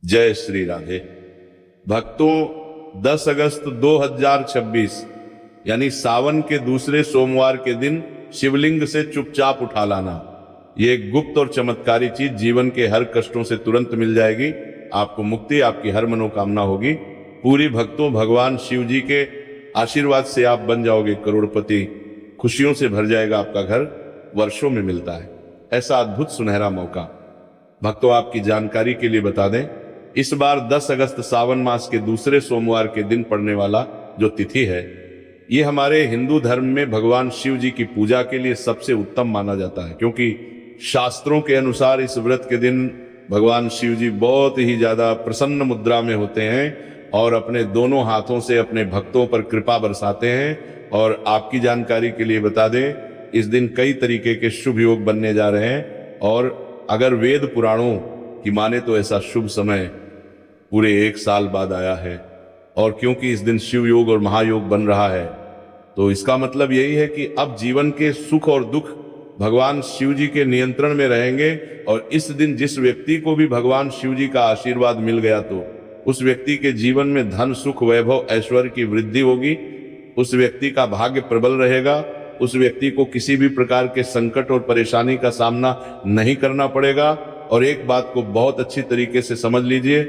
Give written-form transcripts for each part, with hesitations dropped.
जय श्री राधे। भक्तों, 10 अगस्त 2026 यानी सावन के दूसरे सोमवार के दिन शिवलिंग से चुपचाप उठा लाना, ये एक गुप्त और चमत्कारी चीज जीवन के हर कष्टों से तुरंत मिल जाएगी। आपको मुक्ति, आपकी हर मनोकामना होगी पूरी। भक्तों, भगवान शिव जी के आशीर्वाद से आप बन जाओगे करोड़पति। खुशियों से भर जाएगा आपका घर। वर्षों में मिलता है ऐसा अद्भुत सुनहरा मौका। भक्तों, आपकी जानकारी के लिए बता दें, इस बार 10 अगस्त सावन मास के दूसरे सोमवार के दिन पड़ने वाला जो तिथि है, ये हमारे हिंदू धर्म में भगवान शिव जी की पूजा के लिए सबसे उत्तम माना जाता है, क्योंकि शास्त्रों के अनुसार इस व्रत के दिन भगवान शिव जी बहुत ही ज्यादा प्रसन्न मुद्रा में होते हैं और अपने दोनों हाथों से अपने भक्तों पर कृपा बरसाते हैं। और आपकी जानकारी के लिए बता दें, इस दिन कई तरीके के शुभ योग बनने जा रहे हैं और अगर वेद पुराणों की माने तो ऐसा शुभ समय पूरे 1 साल बाद आया है। और क्योंकि इस दिन शिव योग और महायोग बन रहा है, तो इसका मतलब यही है कि अब जीवन के सुख और दुख भगवान शिव जी के नियंत्रण में रहेंगे। और इस दिन जिस व्यक्ति को भी भगवान शिव जी का आशीर्वाद मिल गया, तो उस व्यक्ति के जीवन में धन, सुख, वैभव, ऐश्वर्य की वृद्धि होगी। उस व्यक्ति का भाग्य प्रबल रहेगा। उस व्यक्ति को किसी भी प्रकार के संकट और परेशानी का सामना नहीं करना पड़ेगा। और एक बात को बहुत अच्छी तरीके से समझ लीजिए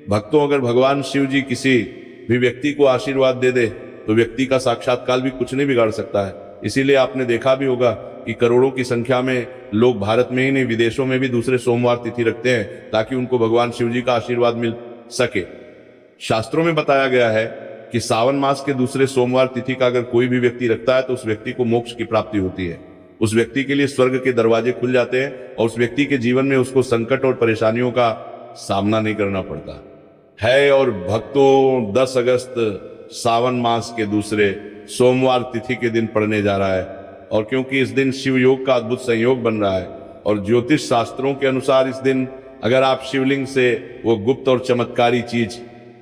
भक्तों, अगर भगवान शिव जी किसी भी व्यक्ति को आशीर्वाद दे दे तो व्यक्ति का साक्षात्कार भी कुछ नहीं बिगाड़ सकता है। इसीलिए आपने देखा भी होगा कि करोड़ों की संख्या में लोग भारत में ही नहीं, विदेशों में भी दूसरे सोमवार तिथि रखते हैं ताकि उनको भगवान शिव जी का आशीर्वाद मिल सके। शास्त्रों में बताया गया है कि सावन मास के दूसरे सोमवार तिथि का अगर कोई भी व्यक्ति रखता है तो उस व्यक्ति को मोक्ष की प्राप्ति होती है। उस व्यक्ति के लिए स्वर्ग के दरवाजे खुल जाते हैं और उस व्यक्ति के जीवन में उसको संकट और परेशानियों का सामना नहीं करना पड़ता है। और भक्तों, 10 अगस्त सावन मास के दूसरे सोमवार तिथि के दिन पड़ने जा रहा है। और क्योंकि इस दिन शिव योग का अद्भुत संयोग बन रहा है और ज्योतिष शास्त्रों के अनुसार इस दिन अगर आप शिवलिंग से वो गुप्त और चमत्कारी चीज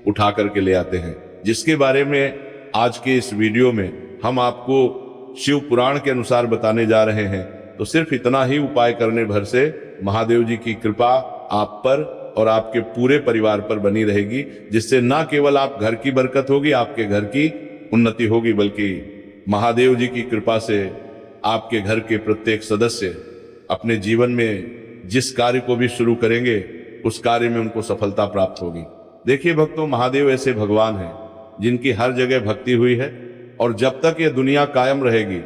उठा करके ले आते हैं, जिसके बारे में आज के इस वीडियो में हम आपको शिव पुराण के अनुसार बताने जा रहे हैं, तो सिर्फ इतना ही उपाय करने भर से महादेव जी की कृपा आप पर और आपके पूरे परिवार पर बनी रहेगी, जिससे ना केवल आप घर की बरकत होगी, आपके घर की उन्नति होगी, बल्कि महादेव जी की कृपा से आपके घर के प्रत्येक सदस्य अपने जीवन में जिस कार्य को भी शुरू करेंगे उस कार्य में उनको सफलता प्राप्त होगी। देखिए भक्तों, महादेव ऐसे भगवान हैं जिनकी हर जगह भक्ति हुई है और जब तक ये दुनिया कायम रहेगी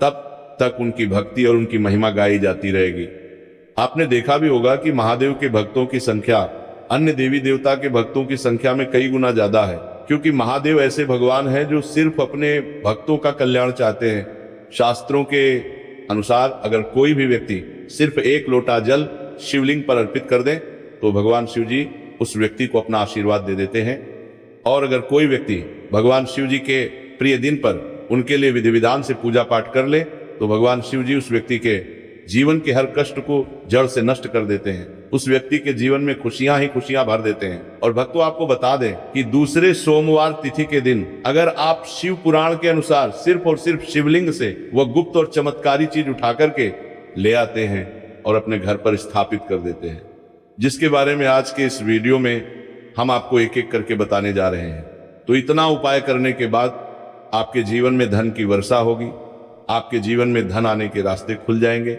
तब तक उनकी भक्ति और उनकी महिमा गाई जाती रहेगी। आपने देखा भी होगा कि महादेव के भक्तों की संख्या अन्य देवी देवता के भक्तों की संख्या में कई गुना ज्यादा है, क्योंकि महादेव ऐसे भगवान हैं जो सिर्फ अपने भक्तों का कल्याण चाहते हैं। शास्त्रों के अनुसार अगर कोई भी व्यक्ति सिर्फ 1 लोटा जल शिवलिंग पर अर्पित कर दे तो भगवान शिव जी उस व्यक्ति को अपना आशीर्वाद दे देते हैं। और अगर कोई व्यक्ति भगवान शिव जी के प्रिय दिन पर उनके लिए विधि विधान से पूजा पाठ कर ले तो भगवान शिव जी उस व्यक्ति के जीवन के हर कष्ट को जड़ से नष्ट कर देते हैं। उस व्यक्ति के जीवन में खुशियां ही खुशियां भर देते हैं। और भक्तों, आपको बता दें कि दूसरे सोमवार तिथि के दिन अगर आप शिव पुराण के अनुसार सिर्फ और सिर्फ शिवलिंग से वह गुप्त और चमत्कारी चीज उठा करके ले आते हैं और अपने घर पर स्थापित कर देते हैं, जिसके बारे में आज के इस वीडियो में हम आपको एक एक करके बताने जा रहे हैं। तो इतना उपाय करने के बाद आपके जीवन में धन की वर्षा होगी, आपके जीवन में धन आने के रास्ते खुल जाएंगे,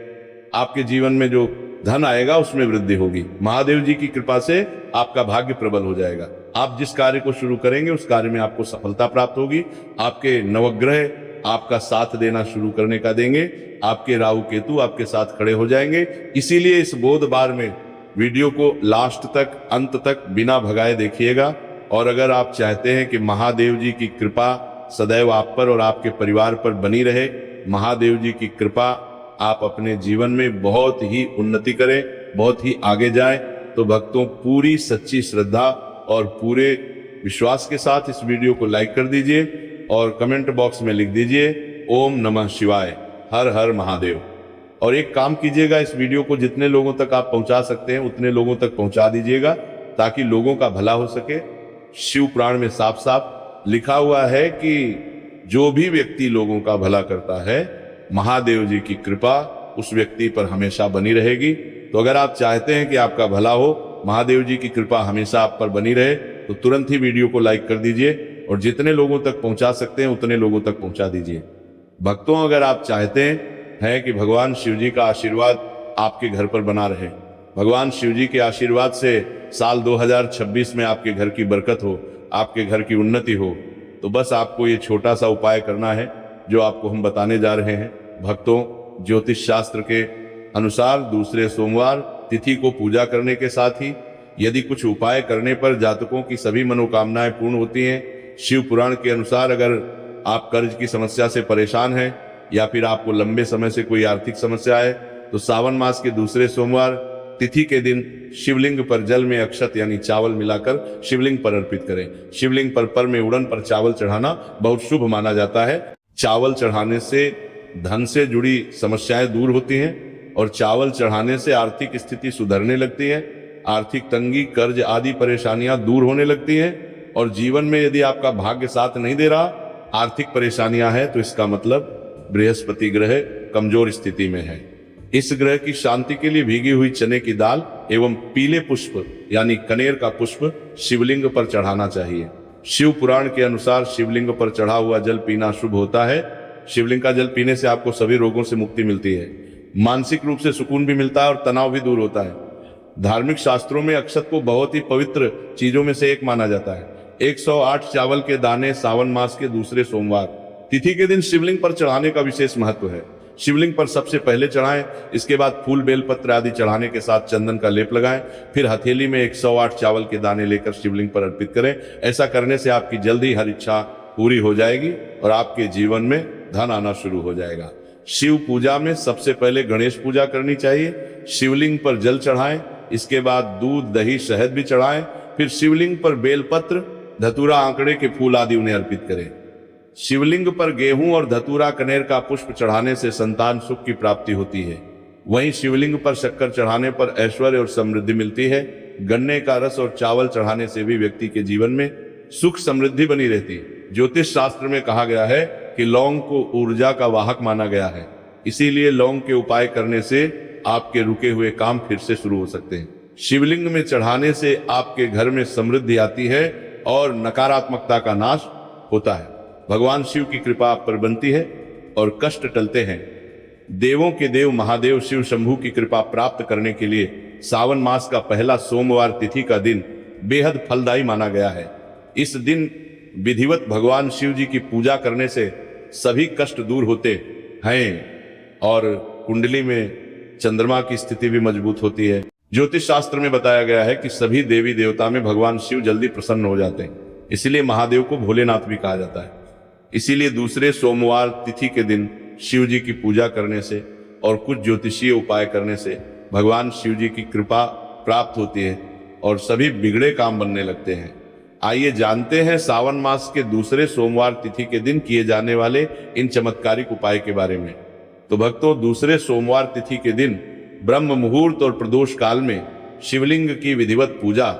आपके जीवन में जो धन आएगा उसमें वृद्धि होगी। महादेव जी की कृपा से आपका भाग्य प्रबल हो जाएगा। आप जिस कार्य को शुरू करेंगे उस कार्य में आपको सफलता प्राप्त होगी। आपके नवग्रह आपका साथ देना शुरू करने का देंगे। आपके राहु केतु आपके साथ खड़े हो जाएंगे। इसीलिए इस बुधवार में वीडियो को लास्ट तक, अंत तक बिना भगाए देखिएगा। और अगर आप चाहते हैं कि महादेव जी की कृपा सदैव आप पर और आपके परिवार पर बनी रहे, महादेव जी की कृपा आप अपने जीवन में बहुत ही उन्नति करें, बहुत ही आगे जाएं, तो भक्तों, पूरी सच्ची श्रद्धा और पूरे विश्वास के साथ इस वीडियो को लाइक कर दीजिए और कमेंट बॉक्स में लिख दीजिए ओम नमः शिवाय, हर हर महादेव। और एक काम कीजिएगा, इस वीडियो को जितने लोगों तक आप पहुंचा सकते हैं उतने लोगों तक पहुंचा दीजिएगा ताकि लोगों का भला हो सके। शिव पुराण में साफ साफ लिखा हुआ है कि जो भी व्यक्ति लोगों का भला करता है, महादेव जी की कृपा उस व्यक्ति पर हमेशा बनी रहेगी। तो अगर आप चाहते हैं कि आपका भला हो महादेव जी की कृपा हमेशा आप पर बनी रहे, तो तुरंत ही वीडियो को लाइक कर दीजिए और जितने लोगों तक पहुंचा सकते हैं उतने लोगों तक पहुंचा दीजिए। भक्तों, अगर आप चाहते हैं कि भगवान शिव जी का आशीर्वाद आपके घर पर बना रहे, भगवान शिव जी के आशीर्वाद से साल 2026 में आपके घर की बरकत हो, आपके घर की उन्नति हो, तो बस आपको ये छोटा सा उपाय करना है जो आपको हम बताने जा रहे हैं। भक्तों, ज्योतिष शास्त्र के अनुसार दूसरे सोमवार तिथि को पूजा करने के साथ ही यदि कुछ उपाय करने पर जातकों की सभी मनोकामनाएं पूर्ण होती हैं। शिव पुराण के अनुसार अगर आप कर्ज की समस्या से परेशान हैं या फिर आपको लंबे समय से कोई आर्थिक समस्या है, तो सावन मास के दूसरे सोमवार तिथि के दिन शिवलिंग पर जल में अक्षत यानी चावल मिलाकर शिवलिंग पर अर्पित करें। शिवलिंग पर में उड़न पर चावल चढ़ाना बहुत शुभ माना जाता है। चावल चढ़ाने से धन से जुड़ी समस्याएं दूर होती हैं और चावल चढ़ाने से आर्थिक स्थिति सुधरने लगती है, आर्थिक तंगी, कर्ज आदि परेशानियां दूर होने लगती हैं। और जीवन में यदि आपका भाग्य साथ नहीं दे रहा, आर्थिक परेशानियां हैं, तो इसका मतलब बृहस्पति ग्रह कमजोर स्थिति में है। इस ग्रह की शांति के लिए भीगी हुई चने की दाल एवं पीले पुष्प यानी कनेर का पुष्प शिवलिंग पर चढ़ाना चाहिए। शिव पुराण के अनुसार शिवलिंग पर चढ़ा हुआ जल पीना शुभ होता है। शिवलिंग का जल पीने से आपको सभी रोगों से मुक्ति मिलती है, मानसिक रूप से सुकून भी मिलता है और तनाव भी दूर होता है। धार्मिक शास्त्रों में अक्षत को बहुत ही पवित्र चीजों में से एक माना जाता है। 108 चावल के दाने सावन मास के दूसरे सोमवार तिथि के दिन शिवलिंग पर चढ़ाने का विशेष महत्व है। शिवलिंग पर सबसे पहले चढ़ाएं, इसके बाद फूल बेलपत्र आदि चढ़ाने के साथ चंदन का लेप लगाएं, फिर हथेली में 108 चावल के दाने लेकर शिवलिंग पर अर्पित करें। ऐसा करने से आपकी जल्दी हर इच्छा पूरी हो जाएगी और आपके जीवन में धन आना शुरू हो जाएगा। शिव पूजा में सबसे पहले गणेश पूजा करनी चाहिए। शिवलिंग पर जल चढ़ाएं, इसके बाद दूध, दही, शहद भी चढ़ाएं, फिर शिवलिंग पर बेलपत्र, धतूरा, आंकड़े के फूल आदि उन्हें अर्पित करें। शिवलिंग पर गेहूं और धतूरा कनेर का पुष्प चढ़ाने से संतान सुख की प्राप्ति होती है। वहीं शिवलिंग पर शक्कर चढ़ाने पर ऐश्वर्य और समृद्धि मिलती है। गन्ने का रस और चावल चढ़ाने से भी व्यक्ति के जीवन में सुख समृद्धि बनी रहती है। ज्योतिष शास्त्र में कहा गया है कि लौंग को ऊर्जा का वाहक माना गया है, इसीलिए लौंग के उपाय करने से आपके रुके हुए काम फिर से शुरू हो सकते हैं। शिवलिंग में चढ़ाने से आपके घर में समृद्धि आती है और नकारात्मकता का नाश होता है। भगवान शिव की कृपा आप पर बनती है और कष्ट टलते हैं। देवों के देव महादेव शिव शंभू की कृपा प्राप्त करने के लिए सावन मास का पहला सोमवार तिथि का दिन बेहद फलदायी माना गया है। इस दिन विधिवत भगवान शिव जी की पूजा करने से सभी कष्ट दूर होते हैं और कुंडली में चंद्रमा की स्थिति भी मजबूत होती है। ज्योतिष शास्त्र में बताया गया है कि सभी देवी देवता में भगवान शिव जल्दी प्रसन्न हो जाते हैं, इसीलिए महादेव को भोलेनाथ भी कहा जाता है। इसीलिए दूसरे सोमवार तिथि के दिन शिव जी की पूजा करने से और कुछ ज्योतिषीय उपाय करने से भगवान शिव जी की कृपा प्राप्त होती है और सभी बिगड़े काम बनने लगते हैं। आइए जानते हैं सावन मास के दूसरे सोमवार तिथि के दिन किए जाने वाले इन चमत्कारिक उपाय के बारे में। तो भक्तों, दूसरे सोमवार तिथि के दिन ब्रह्म मुहूर्त और प्रदोष काल में शिवलिंग की विधिवत पूजा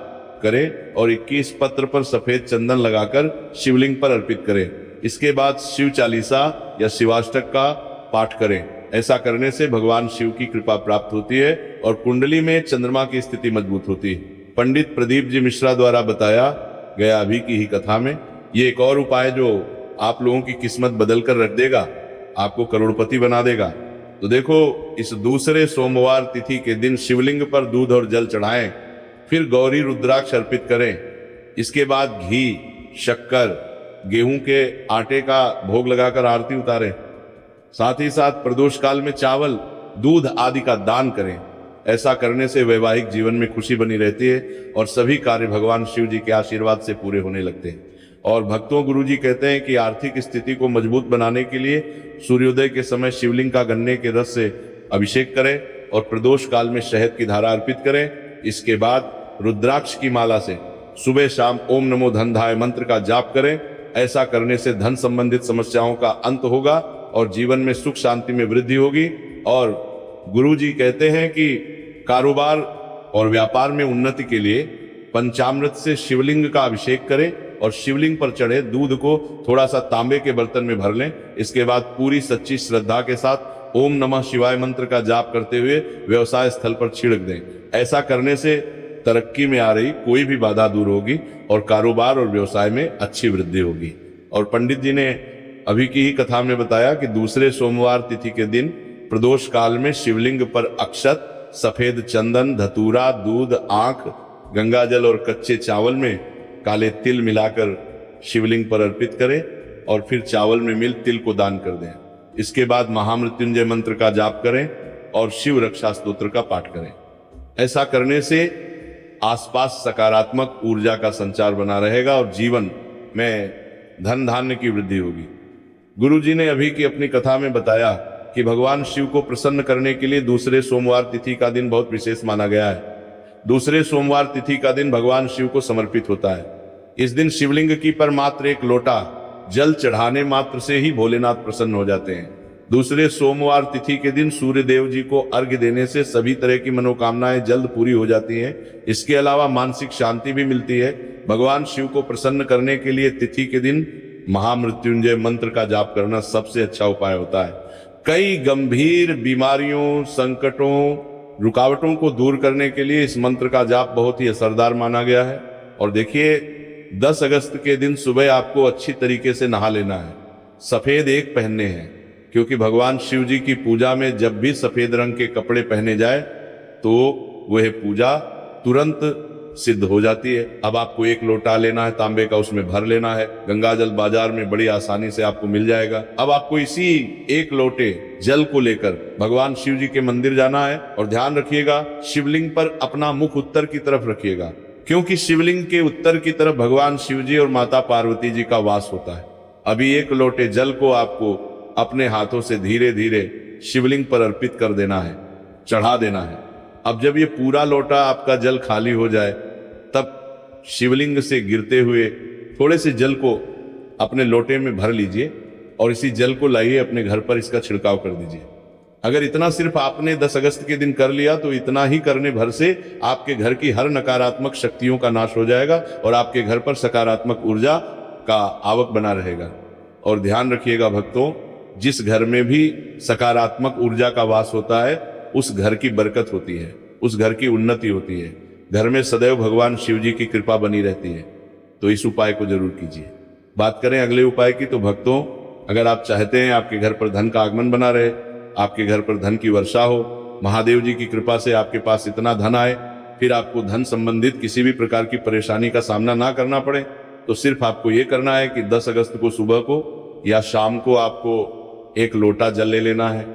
करें और 21 पत्र पर सफेद चंदन लगाकर शिवलिंग पर अर्पित करें। इसके बाद शिव चालीसा या शिवाष्टक का पाठ करें। ऐसा करने से भगवान शिव की कृपा प्राप्त होती है और कुंडली में चंद्रमा की स्थिति मजबूत होती है। पंडित प्रदीप जी मिश्रा द्वारा बताया गया अभी की ही कथा में ये एक और उपाय जो आप लोगों की किस्मत बदल कर रख देगा, आपको करोड़पति बना देगा। तो देखो, इस दूसरे सोमवार तिथि के दिन शिवलिंग पर दूध और जल चढ़ाएं, फिर गौरी रुद्राक्ष अर्पित करें। इसके बाद घी, शक्कर, गेहूं के आटे का भोग लगाकर आरती उतारें। साथ ही साथ प्रदोष काल में चावल, दूध आदि का दान करें। ऐसा करने से वैवाहिक जीवन में खुशी बनी रहती है और सभी कार्य भगवान शिव जी के आशीर्वाद से पूरे होने लगते हैं। और भक्तों, गुरु जी कहते हैं कि आर्थिक स्थिति को मजबूत बनाने के लिए सूर्योदय के समय शिवलिंग का गन्ने के रस से अभिषेक करें और प्रदोष काल में शहद की धारा अर्पित करें। इसके बाद रुद्राक्ष की माला से सुबह शाम ओम नमो धनधाय मंत्र का जाप करें। ऐसा करने से धन संबंधित समस्याओं का अंत होगा और जीवन में सुख शांति में वृद्धि होगी। और गुरु जी कहते हैं कि कारोबार और व्यापार में उन्नति के लिए पंचामृत से शिवलिंग का अभिषेक करें और शिवलिंग पर चढ़े दूध को थोड़ा सा तांबे के बर्तन में भर लें। इसके बाद पूरी सच्ची श्रद्धा के साथ ओम नमः शिवाय मंत्र का जाप करते हुए व्यवसाय स्थल पर छिड़क दें। ऐसा करने से तरक्की में आ रही कोई भी बाधा दूर होगी और कारोबार और व्यवसाय में अच्छी वृद्धि होगी। और पंडित जी ने अभी की ही कथा में बताया कि दूसरे सोमवार तिथि के दिन प्रदोष काल में शिवलिंग पर अक्षत, सफेद चंदन, धतूरा, दूध, आंख, गंगाजल और कच्चे चावल में काले तिल मिलाकर शिवलिंग पर अर्पित करें और फिर चावल में मिल तिल को दान कर दें। इसके बाद महामृत्युंजय मंत्र का जाप करें और शिव रक्षा स्तोत्र का पाठ करें। ऐसा करने से आसपास सकारात्मक ऊर्जा का संचार बना रहेगा और जीवन में धन धान्य की वृद्धि होगी। गुरु जी ने अभी की अपनी कथा में बताया कि भगवान शिव को प्रसन्न करने के लिए दूसरे सोमवार तिथि का दिन बहुत विशेष माना गया है। दूसरे सोमवार तिथि का दिन भगवान शिव को समर्पित होता है। इस दिन शिवलिंग की पर मात्र एक लोटा जल चढ़ाने मात्र से ही भोलेनाथ प्रसन्न हो जाते हैं। दूसरे सोमवार तिथि के दिन सूर्य देव जी को अर्घ्य देने से सभी तरह की मनोकामनाएं जल्द पूरी हो जाती हैं। इसके अलावा मानसिक शांति भी मिलती है। भगवान शिव को प्रसन्न करने के लिए तिथि के दिन महामृत्युंजय मंत्र का जाप करना सबसे अच्छा उपाय होता है। कई गंभीर बीमारियों, संकटों, रुकावटों को दूर करने के लिए इस मंत्र का जाप बहुत ही असरदार माना गया है। और देखिए, 10 अगस्त के दिन सुबह आपको अच्छी तरीके से नहा लेना है। सफेद एक पहनने हैं, क्योंकि भगवान शिव जी की पूजा में जब भी सफेद रंग के कपड़े पहने जाए तो वह पूजा तुरंत सिद्ध हो जाती है। अब आपको एक लोटा लेना है तांबे का, उसमें भर लेना है। गंगाजल बाजार में बड़ी आसानी से आपको मिल जाएगा। अब आपको इसी एक लोटे जल को लेकर भगवान शिव जी के मंदिर जाना है और ध्यान रखिएगा, शिवलिंग पर अपना मुख उत्तर की तरफ रखिएगा, क्योंकि शिवलिंग के उत्तर की तरफ भगवान शिव जी और माता पार्वती जी का वास होता है। अभी एक लोटे जल को आपको अपने हाथों से धीरे धीरे शिवलिंग पर अर्पित कर देना है, चढ़ा देना है। अब जब ये पूरा लोटा आपका जल खाली हो जाए, तब शिवलिंग से गिरते हुए थोड़े से जल को अपने लोटे में भर लीजिए और इसी जल को लाइए अपने घर पर, इसका छिड़काव कर दीजिए। अगर इतना सिर्फ आपने 10 अगस्त के दिन कर लिया तो इतना ही करने भर से आपके घर की हर नकारात्मक शक्तियों का नाश हो जाएगा और आपके घर पर सकारात्मक ऊर्जा का आवक बना रहेगा। और ध्यान रखिएगा भक्तों, जिस घर में भी सकारात्मक ऊर्जा का वास होता है उस घर की बरकत होती है, उस घर की उन्नति होती है, घर में सदैव भगवान शिव जी की कृपा बनी रहती है। तो इस उपाय को जरूर कीजिए। बात करें अगले उपाय की, तो भक्तों, अगर आप चाहते हैं आपके घर पर धन का आगमन बना रहे, आपके घर पर धन की वर्षा हो, महादेव जी की कृपा से आपके पास इतना धन आए, फिर आपको धन संबंधित किसी भी प्रकार की परेशानी का सामना ना करना पड़े, तो सिर्फ आपको ये करना है कि 10 अगस्त को सुबह को या शाम को आपको एक लोटा जल ले लेना है।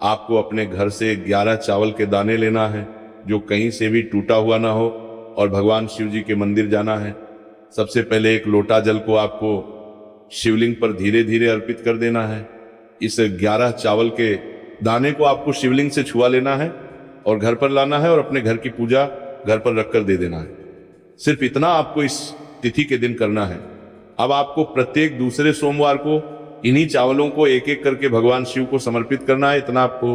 आपको अपने घर से 11 चावल के दाने लेना है, जो कहीं से भी टूटा हुआ ना हो, और भगवान शिव जी के मंदिर जाना है। सबसे पहले एक लोटा जल को आपको शिवलिंग पर धीरे धीरे अर्पित कर देना है। इस 11 चावल के दाने को आपको शिवलिंग से छुआ लेना है और घर पर लाना है और अपने घर की पूजा घर पर रखकर दे देना है। सिर्फ इतना आपको इस तिथि के दिन करना है। अब आपको प्रत्येक दूसरे सोमवार को इन्हीं चावलों को एक एक करके भगवान शिव को समर्पित करना है। इतना आपको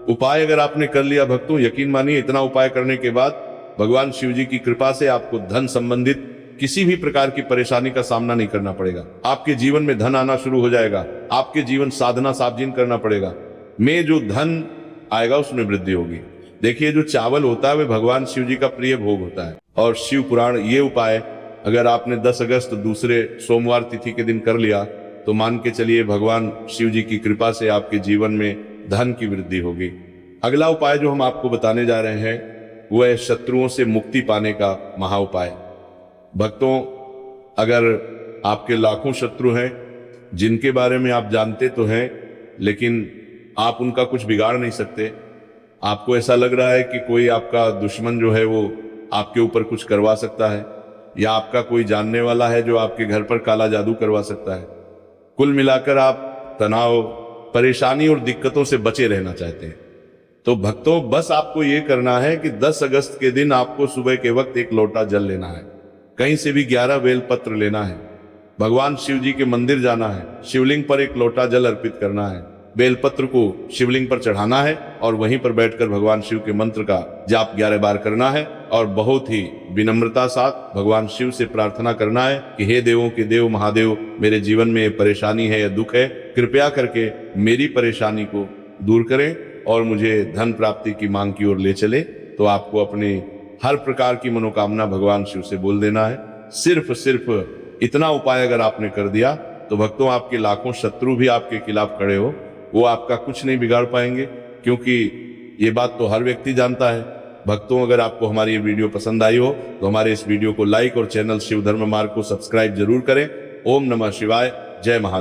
उपाय अगर आपने कर लिया भक्तों, यकीन मानिए इतना उपाय करने के बाद भगवान शिव जी की कृपा से आपको धन संबंधित किसी भी प्रकार की परेशानी का सामना नहीं करना पड़ेगा। आपके जीवन में धन आना शुरू हो जाएगा। आपके जीवन साधना साबजीन करना पड़ेगा, में जो धन आएगा उसमें वृद्धि होगी। देखिए, जो चावल होता है वह भगवान शिव जी का प्रिय भोग होता है। और शिव पुराण ये उपाय अगर आपने 10 अगस्त दूसरे सोमवार तिथि के दिन कर लिया तो मान के चलिए भगवान शिव जी की कृपा से आपके जीवन में धन की वृद्धि होगी। अगला उपाय जो हम आपको बताने जा रहे हैं वह है शत्रुओं से मुक्ति पाने का महा उपाय। भक्तों, अगर आपके लाखों शत्रु हैं जिनके बारे में आप जानते तो हैं, लेकिन आप उनका कुछ बिगाड़ नहीं सकते, आपको ऐसा लग रहा है कि कोई आपका दुश्मन जो है वो आपके ऊपर कुछ करवा सकता है, या आपका कोई जानने वाला है जो आपके घर पर काला जादू करवा सकता है, कुल मिलाकर आप तनाव, परेशानी और दिक्कतों से बचे रहना चाहते हैं, तो भक्तों बस आपको ये करना है कि 10 अगस्त के दिन आपको सुबह के वक्त एक लोटा जल लेना है, कहीं से भी 11 बेलपत्र लेना है, भगवान शिव जी के मंदिर जाना है, शिवलिंग पर एक लोटा जल अर्पित करना है, बेलपत्र को शिवलिंग पर चढ़ाना है और वहीं पर बैठकर भगवान शिव के मंत्र का जाप 11 बार करना है और बहुत ही विनम्रता साथ भगवान शिव से प्रार्थना करना है कि हे देवों के देव महादेव, मेरे जीवन में ये परेशानी है या दुख है, कृपया करके मेरी परेशानी को दूर करें और मुझे धन प्राप्ति की मांग की ओर ले चले। तो आपको अपनी हर प्रकार की मनोकामना भगवान शिव से बोल देना है। सिर्फ इतना उपाय अगर आपने कर दिया तो भक्तों आपके लाखों शत्रु भी आपके खिलाफ खड़े हो, वो आपका कुछ नहीं बिगाड़ पाएंगे, क्योंकि ये बात तो हर व्यक्ति जानता है। भक्तों, अगर आपको हमारी ये वीडियो पसंद आई हो तो हमारे इस वीडियो को लाइक और चैनल शिव धर्म मार्ग को सब्सक्राइब जरूर करें। ओम नमः शिवाय। जय महादेव।